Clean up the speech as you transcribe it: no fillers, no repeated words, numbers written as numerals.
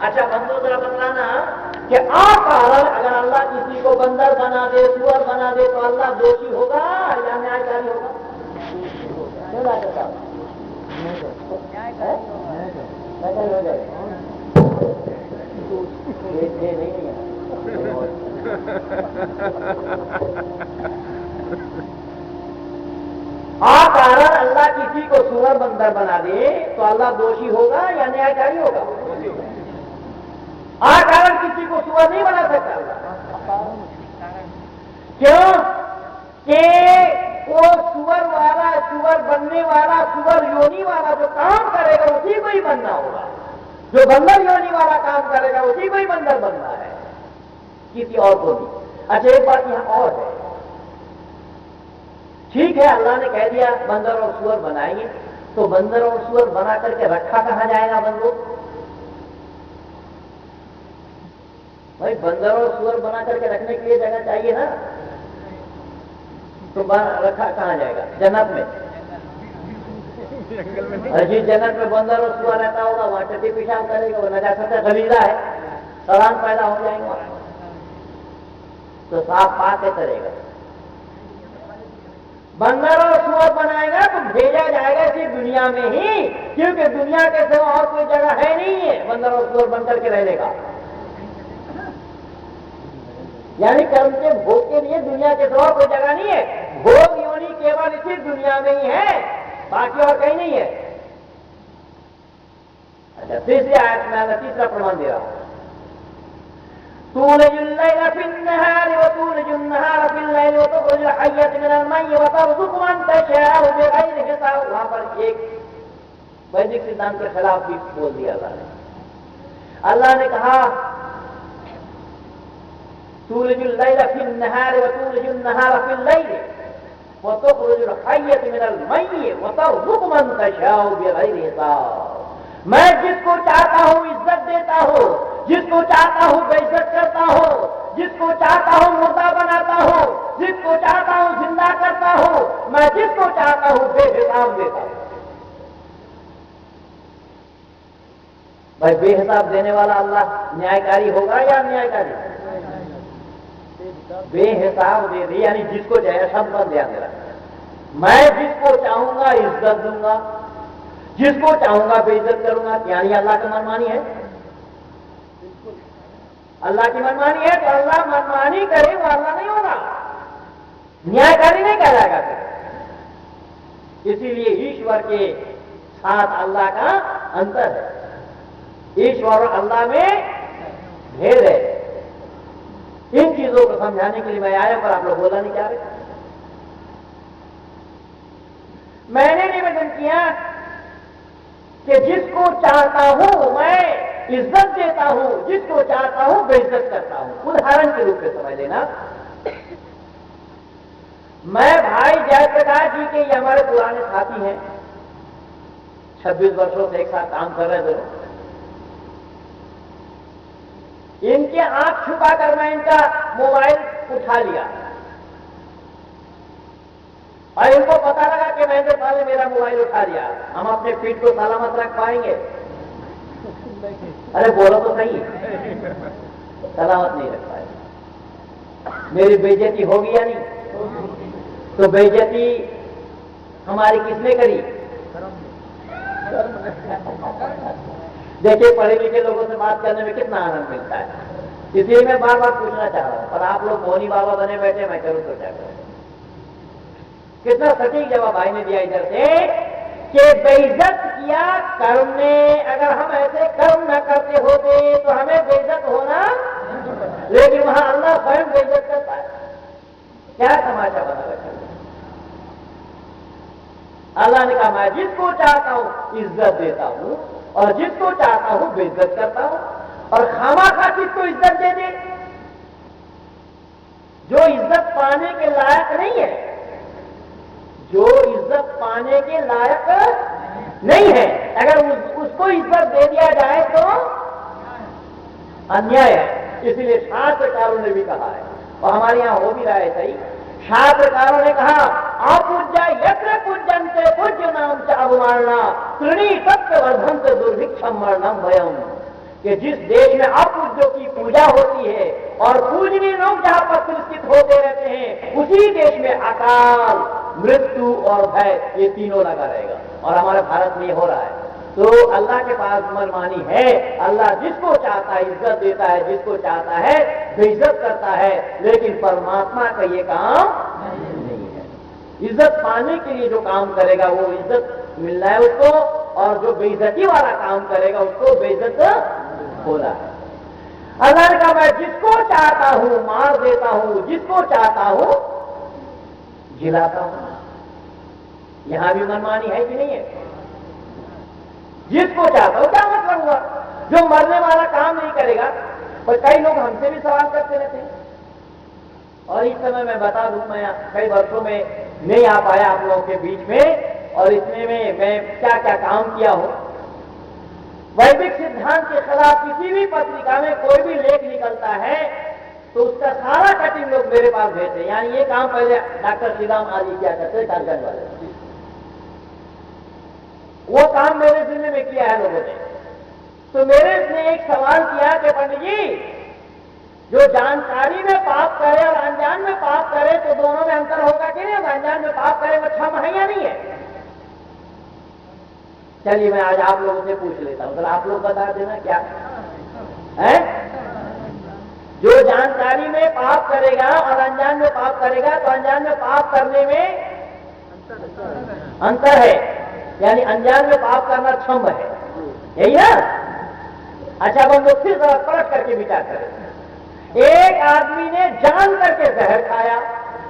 अच्छा बंदो जरा बतलाना कि कारण अगर अल्लाह किसी को बंदर बना दे, सुअर बना दे, तो अल्लाह दोषी होगा या न्यायकारी होगा? क्यों ना करता न्यायकारी हो जाएगा। नहीं है कारण अल्लाह किसी को सुअर बंदर बना दे तो अल्लाह दोषी होगा या न्यायकारी होगा? कारण किसी को सुअर नहीं बना सकता अल्लाह। क्यों? कि वो सुअर वाला, सुअर बनने वाला, सुअर योनि वाला जो काम करेगा उसी को ही बनना होगा। जो बंदर योनि वाला काम करेगा उसी को ही बंदर बनना है, किसी और को नहीं। अच्छा एक बात यहां और है, ठीक है अल्लाह ने कह दिया बंदर और सुअर बनाएंगे, तो बंदर और सुअर बना करके रखा कहां जाएगा बंदो? भाई बंदर और सुअर बना करके रखने के लिए जगह चाहिए ना, तो रखा कहां जाएगा? जन्नत में। जिस जन्नत में बंदर और सुअर रहता होगा वहां टट्टी पेशाब करेगा, वो नजाकत गलीजा है, सलाम पैदा हो जाएंगे वहां, तो साफ पाक कैसे रहेगा? बंदर और सुअर बनाएगा तो भेजा जाएगा इसी दुनिया में ही, क्योंकि दुनिया के सिवा और कोई जगह है नहीं है बंदर और सुअर बनकर के रहने का। यानी कर्म के भोग के लिए दुनिया के सिवा कोई जगह नहीं है। भोग योनि केवल इसी दुनिया में ही है, बाकी और कहीं नहीं है। अच्छा तीसरी आयत में मैं तीसरा प्रमाण दे रहा हूं, तूलजुल लैला फिन्नहार व तूलजुन नहार फिल्लैल व तुखरिजुल हय्यत मिनल मय्यित व तर्ज़ुक़ु मन तशाअ बिग़ैरि हिसाब। वहां पर एक वैदिक सिद्धांत के खिलाफ भी बोल दिया अल्लाह ने कहा तूलजुल लैला फिन्नहार व तूलजुन नहार फिल्लैल व तुखरिजुल हय्यत मिनल मय्यित व तर्ज़ुक़ु मन तशाअ बिग़ैरि हिसाब। मैं जिसको चाहता हूं इज्जत देता हूं, जिसको चाहता हूं बेइज्जत करता हूं, जिसको चाहता हूं मुर्दा बनाता हूं, जिसको चाहता हूं जिंदा करता हूं, मैं जिसको चाहता हूं बेहिसाब देता हूं। भाई बेहिसाब देने वाला अल्लाह न्यायकारी होगा या अन्यायकारी? बेहिसाब दे दे, यानी जिसको चाहे सब पर ध्यान देना। मैं जिसको चाहूंगा इज्जत दूंगा, जिसको चाहूंगा बेइज्जत करूंगा, यानी अल्लाह की मनमानी है। अल्लाह की मनमानी है तो अल्लाह मनमानी करे वो अल्लाह नहीं होगा, न्यायकारी नहीं कहलाएगा। इसीलिए ईश्वर के साथ अल्लाह का अंतर है, ईश्वर और अल्लाह में भेद है। इन चीजों को समझाने के लिए मैं आया, पर आप लोग बोला नहीं चाह रहे। मैंने निवेदन किया कि जिसको चाहता हूं मैं इज्जत देता हूं, जिसको चाहता हूं बेइज्जत करता हूं। उदाहरण के रूप में समझ लेना, मैं भाई जयप्रकाश जी के ये हमारे पुराने साथी हैं, 26 वर्षों से एक साथ काम कर रहे थे। इनके आंख छुपा कर मैं इनका मोबाइल उठा लिया और इनको पता लगा कि मैंने पहले मेरा मोबाइल उठा लिया। हम अपने पीठ को सलामत रख पाएंगे? अरे बोलो तो सही, सलामत नहीं रख पाएंगे। मेरी बेइज्जती होगी या नहीं? तो बेइज्जती हमारी किसने करी? देखिए पढ़े लिखे लोगों से बात करने में कितना आनंद मिलता है, इसलिए मैं बार बार पूछना चाह रहा हूं। पर आप लोग मोहनी बाबा बने बैठे, मैं करूं तो क्या करूं? कितना सटीक जवाब भाई ने दिया इधर से कि बेइज्जत किया कर्म ने। अगर हम ऐसे कर्म न करते होते तो हमें बेइज्जत होना, लेकिन वहां अल्लाह स्वयं बेइज्जत करता है। क्या तमाशा बना रखा है? अल्लाह ने कहा मैं जिसको चाहता हूं इज्जत देता हूं और जिसको चाहता हूं बेइज्जत करता हूं। और खामाखा किसको इज्जत दे दे? जो इज्जत पाने के लायक नहीं है, जो इज्जत पाने के लायक नहीं है, अगर उसको इज्जत दे दिया जाए तो अन्याय है। इसलिए शास्त्रकारों ने भी कहा है, और हमारे यहां हो भी रहा है सही। शास्त्रकारों ने कहा अपूज्य यत्र पूज्यन्ते पूज्य नाम च अवमानना त्रिणी तत्वर्धन्ते दुर्भिक्षम मरणम भयम। कि जिस देश में अपूज्यों की पूजा होती है और पूजनीय लोग जहां पर पुरस्कृत होते रहते हैं, उसी देश में अकाल, मृत्यु और भय, ये तीनों लगा रहेगा। और हमारे भारत में ये हो रहा है। तो अल्लाह के पास मनमानी है। अल्लाह जिसको चाहता है इज्जत देता है, जिसको चाहता है बेइज्जत करता है, लेकिन परमात्मा का ये काम नहीं है। इज्जत पाने के लिए जो काम करेगा वो इज्जत मिलना है उसको, और जो बेइज्जती वाला काम करेगा उसको बेइज्जत होना है। अल्लाह ने कहा मैं जिसको चाहता हूं मार देता हूं, जिसको चाहता हूं जिलाता हूं। यहां भी मनमानी है कि नहीं है? जिसको चाहता हूं, क्या मतलब हुआ? जो मरने वाला काम नहीं करेगा। पर कई लोग हमसे भी सवाल करते रहते हैं, और इस समय मैं बता दूं, मैं कई वर्षों में नहीं आ पाया आप लोगों के बीच में, और इसमें मैं क्या क्या काम किया हूं। वैदिक सिद्धांत के खिलाफ किसी भी पत्रिका में कोई भी लेख निकलता है तो उसका सारा कटिंग लोग मेरे पास भेजते। यानी ये काम पहले डॉक्टर श्रीराम आदि किया करते कागज वाले, वो काम मेरे जिम्मे में किया है लोगों ने। तो मेरे ने एक सवाल किया कि पंडित जी, जो जानकारी में पाप करे और अनजान में पाप करे तो दोनों में अंतर होगा कि नहीं? अनजान में पाप करे वो क्षमा है या नहीं है? चलिए मैं आज आप लोगों से पूछ लेता हूं, तो आप लोग बता देना क्या है? जो जानकारी में पाप करेगा और अनजान में पाप करेगा, तो अनजान में पाप करने में अंतर है, यानी अनजान में पाप करना क्षम्य है, यही ना? अच्छा, अब हम लोग फिर जरा पलट करके विचार करें। एक आदमी ने जान करके जहर खाया,